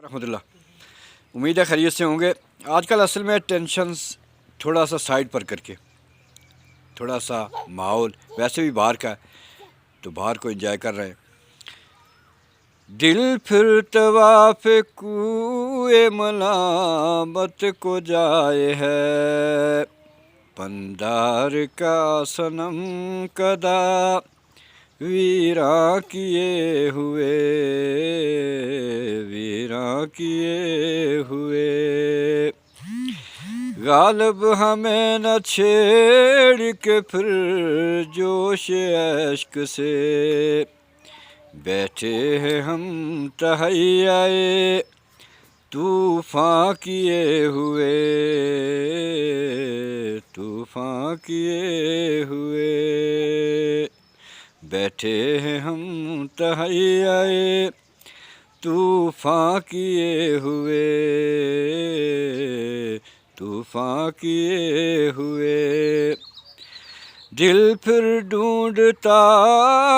रहमतुल्लाह। उम्मीद है खैरियत से होंगे। आजकल असल में टेंशन्स थोड़ा सा साइड पर करके थोड़ा सा माहौल वैसे भी बाहर का है तो बाहर को एंजॉय कर रहे हैं। दिल फिर तवाफ़ कूए मलामत को जाए है, पंदार का सनम कदा वीरा किए हुए, वीरा किए हुए। गालिब हमें न छेड़ के फिर जोश अश्क से, बैठे हैं हम तहैयाए तूफ़ान किए हुए, तूफ़ान किए हुए। बैठे हैं हम तहैयाए तूफ़ान किए हुए, तूफ़ान किए हुए। दिल फिर ढूंढता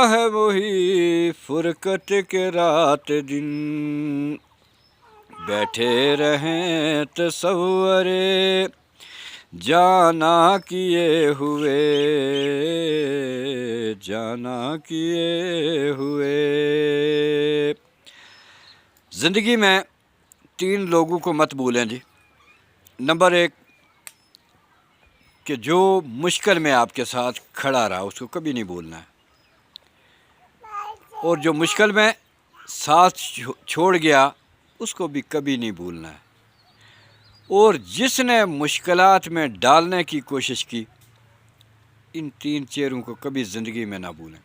है वही फुरकत के रात दिन, बैठे रहें तसव्वुरे जाना किए हुए, जाना किए हुए। ज़िंदगी में 3 लोगों को मत भूलें जी। नंबर 1 कि जो मुश्किल में आपके साथ खड़ा रहा उसको कभी नहीं भूलना है, और जो मुश्किल में साथ छोड़ गया उसको भी कभी नहीं भूलना है, और जिसने मुश्किलात में डालने की कोशिश की, इन 3 चेहरों को कभी ज़िंदगी में ना भूलें।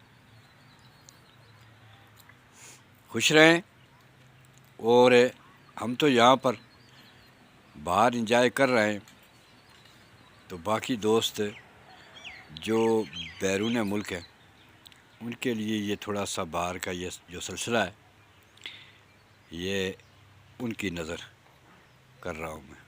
खुश रहें। और हम तो यहाँ पर बाहर इंजॉय कर रहे हैं, तो बाकी दोस्त जो बैरून मुल्क हैं उनके लिए ये थोड़ा सा बाहर का ये जो सिलसिला है ये उनकी नज़र कर रहा हूँ मैं।